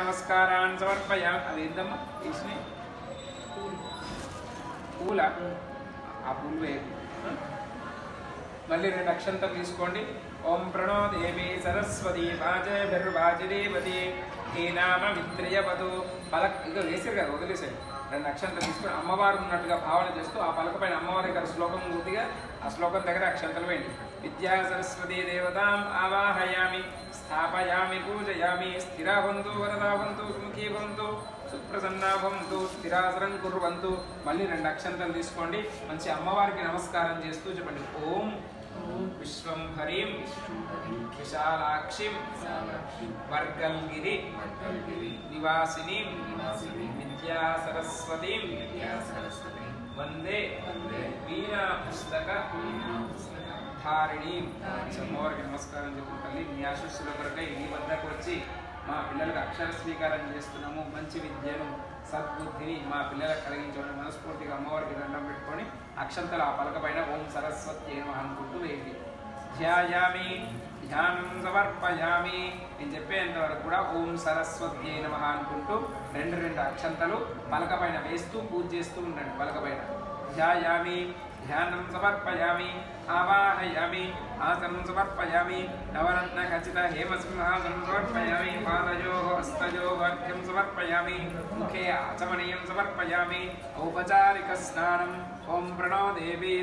నమస్కారాన్ని సమర్పయామి. అది ఏందమ్మా వేసినాయి పూల ఆ పూలు వేయండి. మళ్ళీ 2 అక్షంతలు తీసుకోండి. ఓం ప్రణో దేవి సరస్వతి వాజేభిర్వాజిదేవతి ఏ నామ విత్రియవతు పలక ఇదో వేసారు కదా, వదిలేసాడు. 2 అక్షంతలు తీసుకొని అమ్మవారు ఉన్నట్టుగా భావన చేస్తూ ఆ పలక పైన అమ్మవారి గారి శ్లోకం పూర్తిగా ఆ శ్లోకం దగ్గర అక్షంతలు వేయండి. విద్యా సరస్వతి దేవతాం ఆవాహయామి స్థాపయామి పూజయామి స్థిరా భవంతు వరదా భవంతు సుముఖీ భవంతు సుప్రసన్నా భవంతు స్థిరాసనం కుర్వంతు. మళ్ళీ 2 అక్షంతలు తీసుకోండి. మంచి అమ్మవారికి నమస్కారం చేస్తూ చెప్పండి. ఓం విశ్వంభరీం విశాలాక్షిం వర్గల్గిరి నివాసినీం విద్యా సరస్వతీం వందే వీణా పుస్తక ధారిణి. అమ్మవారికి నమస్కారం చెప్తున్న తల్లి, మీ ఆశీస్సుల కొరకై మీ వద్దకు వచ్చి మా పిల్లలకు అక్షర స్వీకారం చేస్తున్నాము. మంచి విద్యను సద్బుద్ధిని మా పిల్లలకు కలిగించడం మనస్ఫూర్తిగా అమ్మవారికి దండం పెట్టుకొని అక్షంతలు ఆ పలక పైన ఓం సరస్వతి అనుకుంటూ వేయండి. ధ్యాయామి ధ్యానం సమర్పయామి. నేను చెప్పేంత వరకు కూడా ఓం సరస్వతి నమః అనుకుంటూ 2 అక్షంతలు పలక పైన వేస్తూ పూజ చేస్తూ ఉండండి. పలక పైన ధ్యాయామి ధ్యానం సమర్పయామి ఆవాహయామి ఆసనం సమర్పయామి నవరత్న ఖచ్చిత హేమసింహాసనం సమర్పయామి పాదయోః హస్తయోః అర్ఘ్యం సమర్పయామి ముఖే ఆచమనీయం సమర్పయామి ఔపచారిక స్నానం. ఓం ప్రణో దేవి